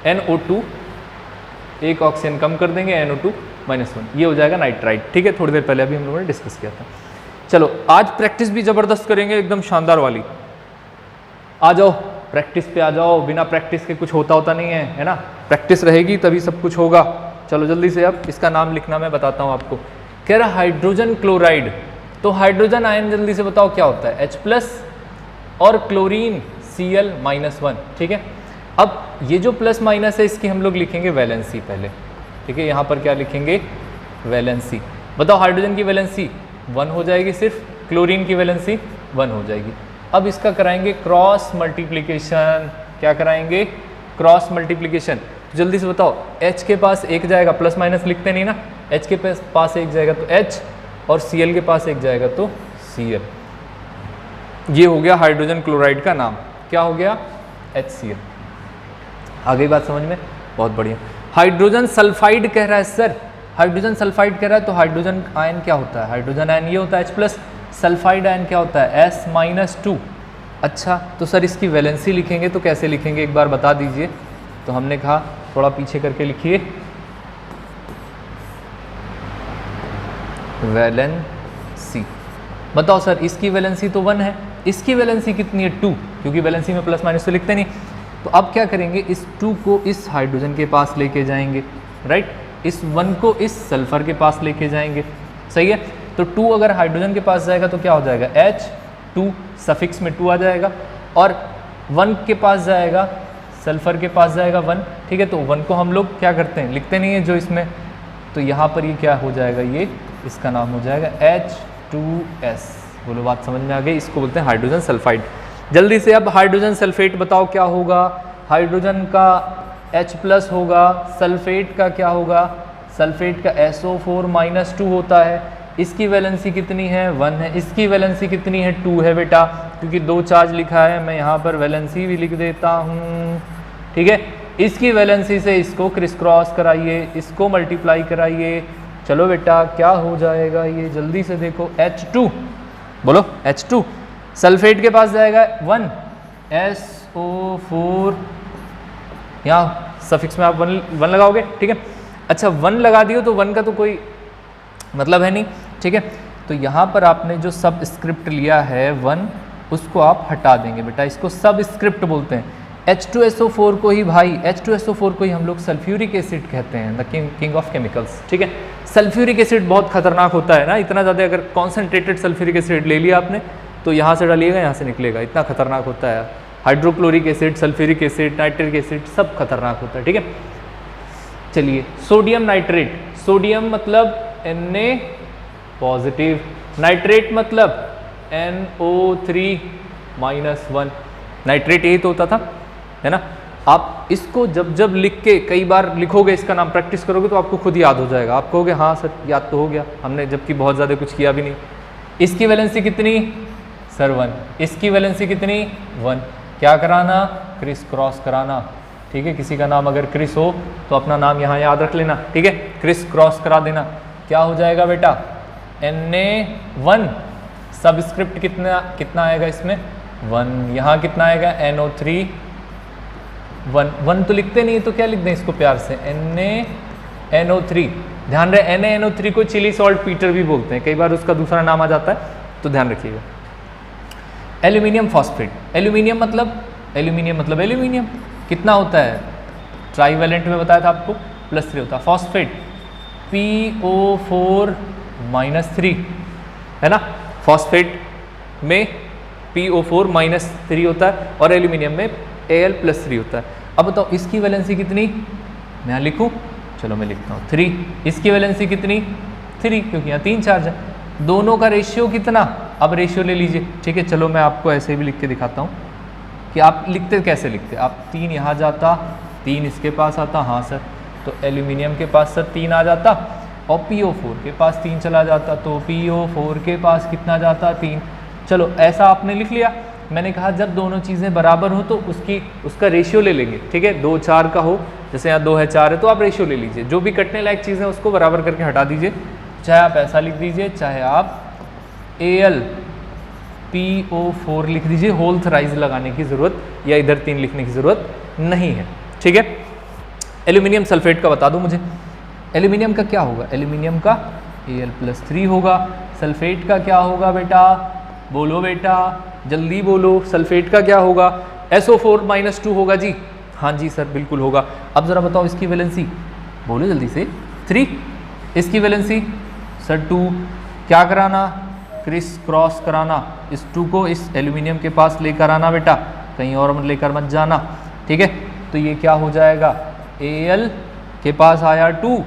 Speaker 1: NO2, एक ऑक्सीजन कम कर देंगे, NO2-1, ये हो जाएगा नाइट्राइट। ठीक है, थोड़ी देर पहले अभी हम लोगों ने डिस्कस किया था। चलो आज प्रैक्टिस भी ज़बरदस्त करेंगे, एकदम शानदार वाली। आ जाओ प्रैक्टिस पे आ जाओ, बिना प्रैक्टिस के कुछ होता नहीं है, है ना। प्रैक्टिस रहेगी तभी सब कुछ होगा। चलो जल्दी से अब इसका नाम लिखना मैं बताता हूँ आपको। कह रहा हाइड्रोजन क्लोराइड, तो हाइड्रोजन आयन जल्दी से बताओ क्या होता है, H+ और क्लोरीन Cl-1। ठीक है, अब ये जो प्लस माइनस है इसकी हम लोग लिखेंगे वैलेंसी पहले। ठीक है, यहाँ पर क्या लिखेंगे, वैलेंसी। बताओ हाइड्रोजन की वैलेंसी 1 हो जाएगी, सिर्फ क्लोरीन की वैलेंसी 1 हो जाएगी। अब इसका कराएंगे क्रॉस मल्टीप्लिकेशन। क्या कराएंगे, क्रॉस मल्टीप्लिकेशन। जल्दी से बताओ, H के पास 1 जाएगा, प्लस माइनस लिखते नहीं ना, H के पास 1 जाएगा तो H, और Cl के पास 1 जाएगा तो Cl। ये हो गया हाइड्रोजन क्लोराइड का नाम, क्या हो गया, HCl। आ गई बात समझ में? बहुत बढ़िया। हाइड्रोजन सल्फाइड कह रहा है सर, हाइड्रोजन सल्फाइड कह रहा है, तो हाइड्रोजन आयन क्या होता है, हाइड्रोजन आयन ये होता है H+, सल्फाइड आयन क्या होता है S-2। अच्छा, तो सर इसकी वैलेंसी लिखेंगे तो कैसे लिखेंगे एक बार बता दीजिए। तो हमने कहा थोड़ा पीछे करके लिखिए, वैलेंसी। बताओ सर इसकी वैलेंसी तो 1 है, इसकी वैलेंसी कितनी है 2, क्योंकि वैलेंसी में प्लस माइनस तो लिखते नहीं। तो अब क्या करेंगे, इस 2 को इस हाइड्रोजन के पास लेके जाएंगे, राइट, इस 1 को इस सल्फर के पास लेके जाएंगे। सही है, तो 2 अगर हाइड्रोजन के पास जाएगा तो क्या हो जाएगा, H2, सफिक्स में 2 आ जाएगा, और 1 के पास जाएगा, सल्फर के पास जाएगा 1। ठीक है, तो 1 को हम लोग क्या करते हैं, लिखते नहीं है जो इसमें, तो यहाँ पर ये क्या हो जाएगा, ये इसका नाम हो जाएगा H2S। बोलो बात समझ में आ गई, इसको बोलते हैं हाइड्रोजन सल्फाइड। जल्दी से अब हाइड्रोजन सल्फेट बताओ क्या होगा, हाइड्रोजन का H+ होगा, सल्फेट का क्या होगा, सल्फेट का SO4-2 होता है। इसकी वैलेंसी कितनी है, 1 है, इसकी वैलेंसी कितनी है, 2 है बेटा, क्योंकि 2 चार्ज लिखा है, मैं यहाँ पर वैलेंसी भी लिख देता हूँ। ठीक है, इसकी वैलेंसी से इसको क्रिस क्रॉस कराइए, इसको मल्टीप्लाई कराइए। चलो बेटा क्या हो जाएगा ये, जल्दी से देखो, H2, बोलो H2, सल्फेट के पास जाएगा 1, SO4, यहाँ सफिक्स में आप 1 लगाओगे। ठीक है, अच्छा 1 लगा दियो तो 1 का तो कोई मतलब है नहीं। ठीक है, तो यहाँ पर आपने जो सब स्क्रिप्ट लिया है 1, उसको आप हटा देंगे बेटा, इसको सब स्क्रिप्ट बोलते हैं। H2SO4 को ही भाई, H2SO4 को ही हम लोग सल्फ्यूरिक एसिड कहते हैं, द किंग ऑफ केमिकल्स, ठीक है। सल्फ्यूरिक एसिड बहुत खतरनाक होता है ना, इतना ज़्यादा अगर कॉन्सेंट्रेटेड सल्फ्यूरिक एसिड ले लिया आपने तो यहाँ से डालिएगा यहाँ से निकलेगा, इतना खतरनाक होता है। Hydrochloric acid, sulphuric acid, nitric acid सब खतरनाक होता है, ठीक है। चलिए सोडियम नाइट्रेट, सोडियम मतलब Na पॉजिटिव, नाइट्रेट मतलब NO3-1, नाइट्रेट यही तो होता था, है ना। आप इसको जब जब लिख के कई बार लिखोगे, इसका नाम प्रैक्टिस करोगे तो आपको खुद याद हो जाएगा, आप कहोगे हाँ सर याद तो हो गया हमने, जबकि बहुत ज़्यादा कुछ किया भी नहीं। इसकी वैलेंसी कितनी सर 1, इसकी वैलेंसी कितनी 1, क्या कराना क्रिस क्रॉस कराना, ठीक है। किसी का नाम अगर क्रिस हो तो अपना नाम यहाँ याद रख लेना, ठीक है, क्रिस क्रॉस करा देना। क्या हो जाएगा बेटा Na1, सबस्क्रिप्ट कितना कितना आएगा इसमें 1, यहाँ कितना आएगा NO3 1 तो लिखते नहीं तो क्या लिख दें इसको प्यार से NaNO3, ध्यान रहे NaNO3 को चिली सॉल्ट पीटर भी बोलते हैं, कई बार उसका दूसरा नाम आ जाता है तो ध्यान रखिएगा। एल्यूमिनियम फॉस्फेट, एल्यूमिनियम मतलब एल्यूमिनियम कितना होता है, ट्राईवैलेंट में बताया था आपको +3 होता है। फॉस्फेट PO4-3 है ना, फॉस्फेट में PO4-3 होता है और एल्यूमिनियम में Al+3 होता है। अब बताओ इसकी वैलेंसी कितनी, मैं यहाँ लिखूँ, चलो मैं लिखता हूँ 3, इसकी वैलेंसी कितनी 3, क्योंकि यहाँ 3 चार्ज है, दोनों का रेशियो कितना, अब रेशियो ले लीजिए, ठीक है। चलो मैं आपको ऐसे भी लिख के दिखाता हूँ कि आप लिखते कैसे लिखते, आप 3 यहाँ जाता, 3 इसके पास आता, हाँ सर, तो एल्यूमिनियम के पास सर 3 आ जाता और PO4 के पास 3 चला जाता, तो PO4 के पास कितना जाता 3। चलो ऐसा आपने लिख लिया, मैंने कहा जब दोनों चीज़ें बराबर हो तो उसका रेशियो ले लेंगे, ठीक है। 2 4 का हो, जैसे यहाँ 2 है 4 है तो आप रेशियो ले लीजिए, जो भी कटने लायक चीज़ें उसको बराबर करके हटा दीजिए, चाहे आप ऐसा लिख दीजिए, चाहे आप AlPO4 लिख दीजिए, होल थराइज लगाने की ज़रूरत या इधर 3 लिखने की ज़रूरत नहीं है, ठीक है। एल्यूमिनियम सल्फेट का बता दो मुझे, एल्यूमिनियम का क्या होगा, एल्यूमिनियम का Al+3 होगा, सल्फेट का क्या होगा बेटा, बोलो बेटा जल्दी बोलो, सल्फेट का क्या होगा, SO4-2 होगा जी, हाँ जी सर बिल्कुल होगा। अब ज़रा बताओ इसकी वैलेंसी, बोलो जल्दी से 3, इसकी वैलेंसी सर 2, क्या कराना क्रिस क्रॉस कराना, इस 2 को इस एल्यूमिनियम के पास लेकर आना बेटा, कहीं और मत लेकर मत जाना, ठीक है। तो ये क्या हो जाएगा, Al के पास आया 2,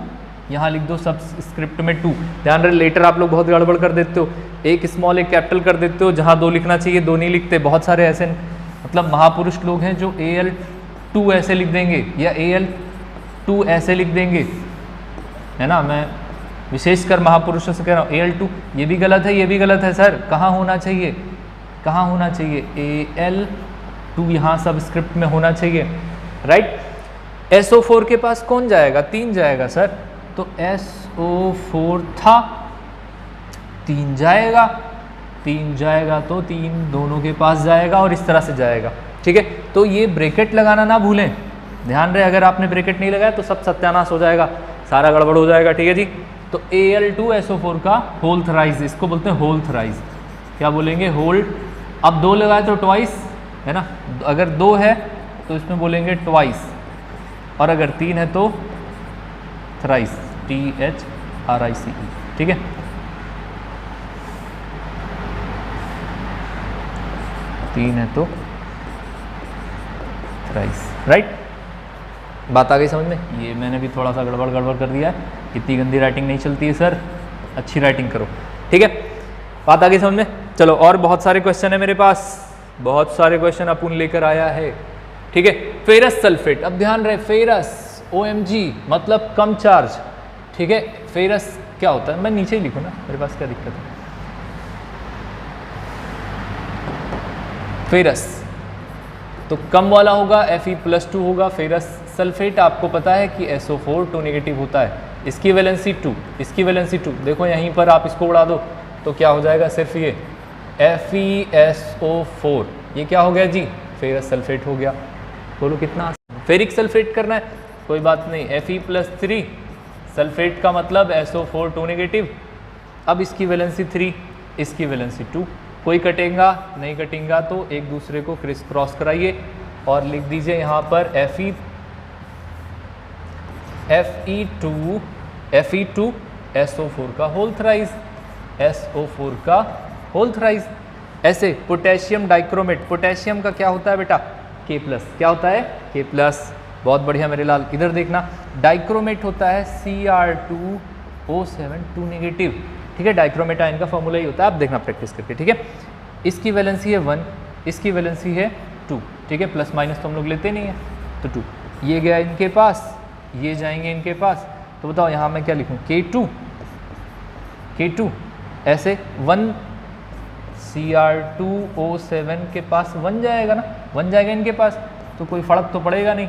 Speaker 1: यहाँ लिख दो सब स्क्रिप्ट में 2, ध्यान रहे लेटर आप लोग बहुत गड़बड़ कर देते हो, एक स्मॉल एक कैपिटल कर देते हो, जहाँ 2 लिखना चाहिए 2 नहीं लिखते। बहुत सारे ऐसे मतलब महापुरुष लोग हैं जो Al2 ऐसे लिख देंगे या Al2 ऐसे लिख देंगे, है ना। मैं विशेषकर महापुरुषों से कह रहा हूँ, Al2 ये भी गलत है, ये भी गलत है सर, कहाँ होना चाहिए, कहाँ होना चाहिए, Al2 यहाँ सब स्क्रिप्ट में होना चाहिए, राइट। SO4 के पास कौन जाएगा, 3 जाएगा सर, तो SO4 था 3 जाएगा, 3 जाएगा तो 3 दोनों के पास जाएगा और इस तरह से जाएगा, ठीक है। तो ये ब्रैकेट लगाना ना भूलें, ध्यान रहे अगर आपने ब्रैकेट नहीं लगाया तो सब सत्यानाश हो जाएगा, सारा गड़बड़ हो जाएगा, ठीक है जी। तो Al2SO4 का होल थराइज, इसको बोलते हैं होल थराइज, क्या बोलेंगे होल। अब 2 लगाए तो ट्वाइस, है ना, अगर 2 है तो इसमें बोलेंगे ट्वाइस, और अगर 3 है तो थराइस, THRICE, ठीक है। तीन है तो थराइस, राइट। बात आ गई समझ में, ये मैंने भी थोड़ा सा गड़बड़ कर दिया है, इतनी गंदी राइटिंग नहीं चलती है सर, अच्छी राइटिंग करो, ठीक है। बात आ गई समझ में। चलो और बहुत सारे क्वेश्चन है मेरे पास, बहुत सारे क्वेश्चन अपन लेकर आया है, ठीक है। फेरस सल्फेट, अब ध्यान रहे फेरस OMG मतलब कम चार्ज, ठीक है। फेरस क्या होता है, मैं नीचे ही लिखूँ ना, मेरे पास क्या दिक्कत है। फेरस तो कम वाला होगा, Fe+2 होगा। फेरस सल्फेट आपको पता है कि SO4 2 नेगेटिव होता है, इसकी वैलेंसी 2, इसकी वैलेंसी 2, देखो यहीं पर आप इसको उड़ा दो तो क्या हो जाएगा, सिर्फ ये FeSO4, ये क्या हो गया जी, फेरस सल्फेट हो गया। बोलो कितना, फेरिक सल्फेट करना है, कोई बात नहीं, Fe+3 सल्फेट का मतलब SO4 2 नेगेटिव, अब इसकी वैलेंसी 3, इसकी वैलेंसी 2, कोई कटेगा नहीं, कटेगा तो एक दूसरे को क्रिस क्रॉस कराइए और लिख दीजिए यहाँ पर Fe2 SO4 का होल थ्राइज, SO4 का होल थ्राइज। ऐसे पोटेशियम डाइक्रोमेट, पोटेशियम का क्या होता है बेटा K+, क्या होता है K+। बहुत बढ़िया मेरे लाल, इधर देखना, डाइक्रोमेट होता है Cr2O7 2 नेगेटिव, ठीक है। डाइक्रोमेट आयन का फॉर्मूला ही होता है, आप देखना प्रैक्टिस करके, ठीक है। इसकी वैलेंसी है 1, इसकी वैलेंसी है 2, ठीक है। प्लस माइनस तो हम लोग लेते नहीं है, तो 2 ये गया इनके पास, ये जाएंगे इनके पास, तो बताओ यहाँ मैं क्या लिखूँ, K2 ऐसे 1 Cr2O7 के पास 1 जाएगा ना, 1 जाएगा इनके पास, तो कोई फ़र्क तो पड़ेगा नहीं,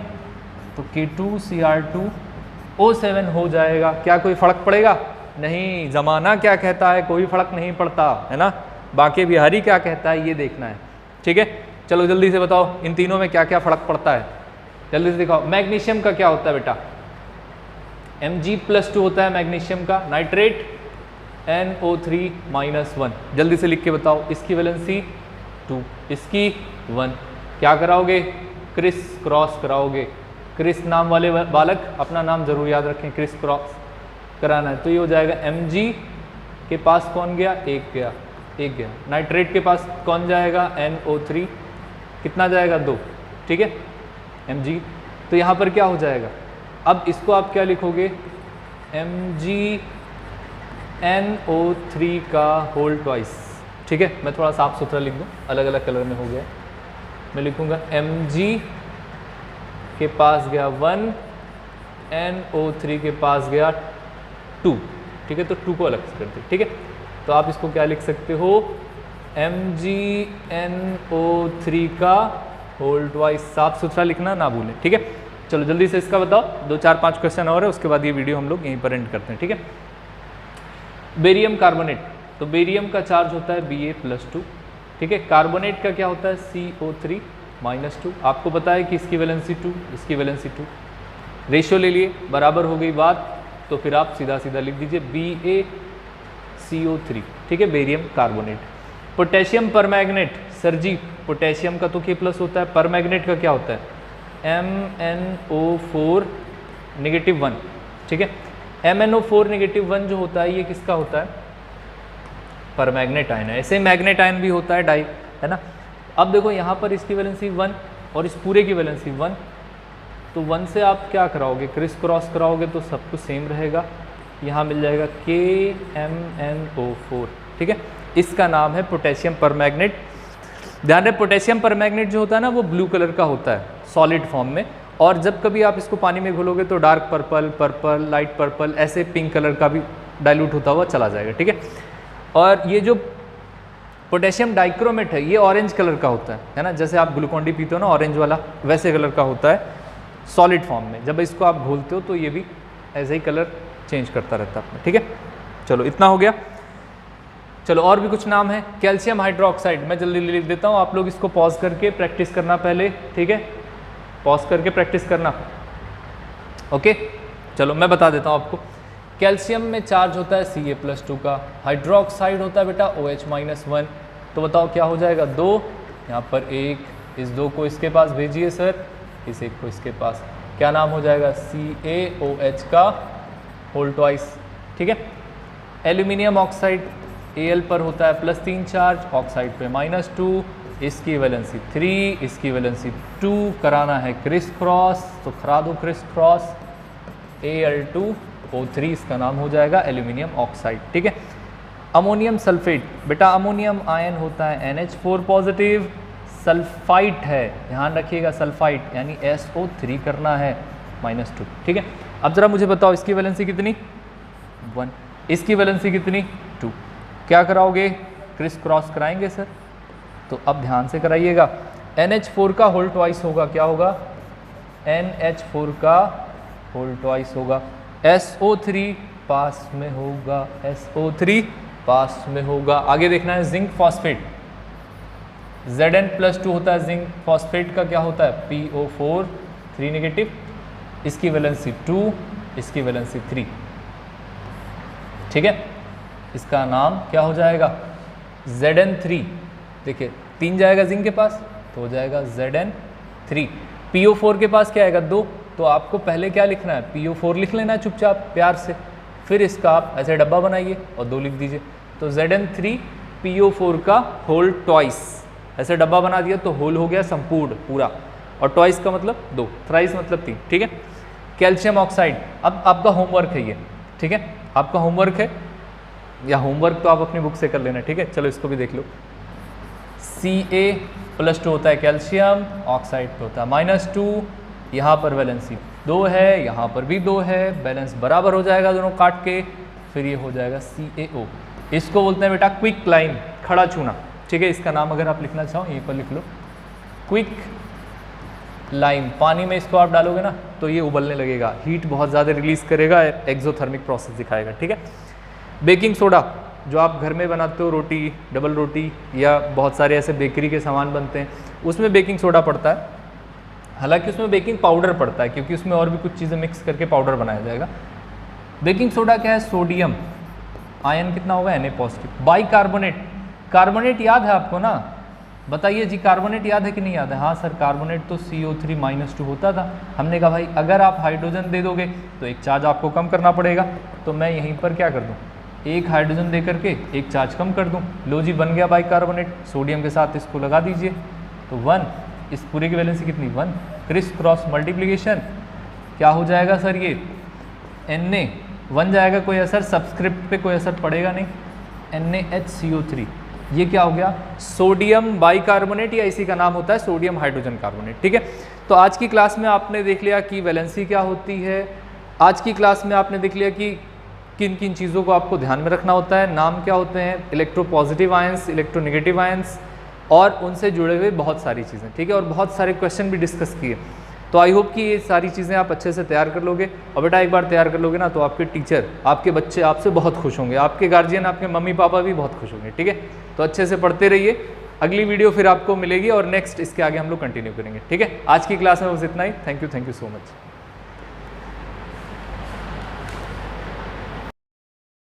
Speaker 1: तो K2 Cr2O7 हो जाएगा। क्या कोई फ़र्क पड़ेगा? नहीं। ज़माना क्या कहता है, कोई फ़र्क नहीं पड़ता, है ना। बाकी बिहारी क्या कहता है ये देखना है, ठीक है। चलो जल्दी से बताओ इन तीनों में क्या क्या फ़र्क पड़ता है, जल्दी से दिखाओ। मैग्नीशियम का क्या होता है बेटा, Mg+2 होता है मैग्नीशियम का, नाइट्रेट NO3-1, जल्दी से लिख के बताओ। इसकी वैलेंसी 2, इसकी 1, क्या कराओगे, क्रिस क्रॉस कराओगे। क्रिस नाम वाले बालक अपना नाम जरूर याद रखें, क्रिस क्रॉस कराना है, तो ये हो जाएगा Mg के पास कौन गया, एक गया, एक गया। नाइट्रेट के पास कौन जाएगा, NO3, कितना जाएगा, 2, ठीक है, Mg। तो यहाँ पर क्या हो जाएगा, अब इसको आप क्या लिखोगे, MgNO3 का होल ट्वाइस, ठीक है। मैं थोड़ा साफ सुथरा लिख दूँ, अलग अलग कलर में हो गया। मैं लिखूँगा Mg के पास गया 1, NO3 के पास गया 2, ठीक है। तो 2 को अलग से कर दे, ठीक है। तो आप इसको क्या लिख सकते हो, MgNO3 का होल ट्वाइस, साफ सुथरा लिखना ना भूलें, ठीक है। चलो जल्दी से इसका बताओ, 2 4 5 क्वेश्चन और है, उसके बाद ये वीडियो हम लोग यहीं पर एंड करते हैं, ठीक है। बेरियम कार्बोनेट, तो बेरियम का चार्ज होता है Ba+2, ठीक है। कार्बोनेट का क्या होता है, CO3-2। आपको पता है कि इसकी वैलेंसी 2, इसकी वैलेंसी 2, रेशियो ले लिए, बराबर हो गई बात, तो फिर आप सीधा सीधा लिख दीजिए BaCO3, ठीक है, barium carbonate. Potassium permanganate, sir ji potassium का तो K+ होता है, परमैग्नेट का क्या होता है, MnO4-1, ठीक है। MnO4-1 जो होता है ये किसका होता है, परमैग्नेट आयन है। ऐसे मैग्नेट आयन भी होता है डाई, है ना। अब देखो यहाँ पर इसकी वैलेंसी 1 और इस पूरे की वैलेंसी 1, तो 1 से आप क्या कराओगे, क्रिस क्रॉस कराओगे तो सब कुछ सेम रहेगा। यहाँ मिल जाएगा KMnO4, ठीक है। इसका नाम है पोटेशियम परमैग्नेट। ध्यान रहे पोटेशियम परमैग्नेट जो होता है ना वो ब्लू कलर का होता है सॉलिड फॉर्म में, और जब कभी आप इसको पानी में घोलोगे तो डार्क पर्पल, लाइट पर्पल, ऐसे पिंक कलर का भी डाइल्यूट होता हुआ चला जाएगा, ठीक है। और ये जो पोटेशियम डाइक्रोमेट है ये ऑरेंज कलर का होता है ना, जैसे आप ग्लूकोन डी पीते हो ना ऑरेंज वाला, वैसे कलर का होता है सॉलिड फॉर्म में। जब इसको आप घोलते हो तो ये भी ऐसे ही कलर चेंज करता रहता है, ठीक है। चलो इतना हो गया। चलो और भी कुछ नाम है, कैल्शियम हाइड्रोक्साइड, मैं जल्दी लिख देता हूँ, आप लोग इसको पॉज करके प्रैक्टिस करना पहले, ठीक है, पॉज करके प्रैक्टिस करना, ओके। चलो मैं बता देता हूँ आपको, कैल्शियम में चार्ज होता है Ca+2 का, हाइड्रोक्साइड होता है बेटा OH-1, तो बताओ क्या हो जाएगा, 2, यहाँ पर 1, इस 2 को इसके पास भेजिए सर, इस 1 को इसके पास, क्या नाम हो जाएगा, CaOH का होल ट्वाइस, ठीक है। एल्यूमिनियम ऑक्साइड Al पर होता है +3 चार्ज, ऑक्साइड पे -2, इसकी वैलेंसी 3, इसकी वैलेंसी 2, कराना है क्रिस क्रॉस, तो करा दो क्रिस क्रॉस, Al2O3 इसका नाम हो जाएगा एल्यूमिनियम ऑक्साइड, ठीक है। अमोनियम सल्फेट, बेटा अमोनियम आयन होता है NH4 पॉजिटिव, सल्फाइट है, ध्यान रखिएगा सल्फाइट, यानी SO3 करना है -2, ठीक है। अब जरा मुझे बताओ इसकी वैलेंसी कितनी, 1, इसकी वैलेंसी कितनी, 2, क्या कराओगे, क्रिस क्रॉस कराएंगे सर, तो अब ध्यान से कराइएगा। NH4 का होल ट्वाइस होगा, क्या होगा, NH4 का होल ट्वाइस होगा, SO3 पास में होगा, SO3 पास में होगा। आगे देखना है जिंक फॉस्फेट, Zn+2 होता है जिंक फॉस्फेट का, क्या होता है PO4 3 नेगेटिव, इसकी वैलेंसी 2, इसकी वैलेंसी 3, ठीक है। इसका नाम क्या हो जाएगा, Zn3। देखिए 3 जाएगा जिंक के पास तो हो जाएगा Zn3। PO4 के पास क्या आएगा 2, तो आपको पहले क्या लिखना है, PO4 लिख लेना है चुपचाप प्यार से, फिर इसका आप ऐसे डब्बा बनाइए और 2 लिख दीजिए। तो Zn3 PO4 का होल ट्वाइस, ऐसे डब्बा बना दिया तो होल हो गया संपूर्ण पूरा, और ट्वाइस का मतलब 2, थ्राइस मतलब 3, ठीक है। कैल्शियम ऑक्साइड, अब आपका होमवर्क है ये, ठीक है, आपका होमवर्क है, या होमवर्क तो आप अपनी बुक से कर लेना, ठीक है। चलो इसको भी देख लो। Ca+2 होता है कैल्शियम ऑक्साइड पे होता है -2, यहाँ पर वैलेंसी 2 है, यहाँ पर भी 2 है, बैलेंस बराबर हो जाएगा दोनों काट के, फिर ये हो जाएगा CaO। इसको बोलते हैं बेटा क्विक लाइम, खड़ा चूना, ठीक है। इसका नाम अगर आप लिखना चाहो यहीं पर लिख लो, क्विक लाइम। पानी में इसको आप डालोगे ना तो ये उबलने लगेगा, हीट बहुत ज़्यादा रिलीज करेगा, एक्सोथर्मिक प्रोसेस दिखाएगा, ठीक है। बेकिंग सोडा, जो आप घर में बनाते हो रोटी, डबल रोटी या बहुत सारे ऐसे बेकरी के सामान बनते हैं, उसमें बेकिंग सोडा पड़ता है, हालांकि उसमें बेकिंग पाउडर पड़ता है क्योंकि उसमें और भी कुछ चीज़ें मिक्स करके पाउडर बनाया जाएगा। बेकिंग सोडा क्या है, सोडियम, आयन कितना होगा Na+। बाइकार्बोनेट, कार्बोनेट याद है आपको ना, बताइए जी कार्बोनेट याद है कि नहीं याद है। हाँ सर कार्बोनेट तो CO3-2 होता था। हमने कहा भाई अगर आप हाइड्रोजन दे दोगे तो एक चार्ज आपको कम करना पड़ेगा, तो मैं यहीं पर क्या कर दूँ, एक हाइड्रोजन दे करके एक चार्ज कम कर दूँ। लो जी बन गया बाइकार्बोनेट, सोडियम के साथ इसको लगा दीजिए तो 1, इस पूरे की वैलेंसी कितनी 1, क्रिस क्रॉस मल्टीप्लिकेशन क्या हो जाएगा सर, ये Na 1 जाएगा, कोई असर सब्सक्रिप्ट पे कोई असर पड़ेगा नहीं, NaHCO3, ये क्या हो गया, सोडियम बाइकार्बोनेट, या इसी का नाम होता है सोडियम हाइड्रोजन कार्बोनेट, ठीक है। तो आज की क्लास में आपने देख लिया कि वैलेंसी क्या होती है, आज की क्लास में आपने देख लिया कि किन किन चीज़ों को आपको ध्यान में रखना होता है, नाम क्या होते हैं, इलेक्ट्रोपॉजिटिव आयंस, इलेक्ट्रोनेगेटिव आयंस, और उनसे जुड़े हुए बहुत सारी चीज़ें, ठीक है, और बहुत सारे क्वेश्चन भी डिस्कस किए। तो आई होप कि ये सारी चीज़ें आप अच्छे से तैयार कर लोगे, और बेटा एक बार तैयार कर लोगे ना तो आपके टीचर, आपके बच्चे आपसे बहुत खुश होंगे, आपके गार्जियन, आपके मम्मी पापा भी बहुत खुश होंगे, ठीक है। तो अच्छे से पढ़ते रहिए, अगली वीडियो फिर आपको मिलेगी और नेक्स्ट इसके आगे हम लोग कंटिन्यू करेंगे, ठीक है। आज की क्लास में बस इतना ही, थैंक यू सो मच।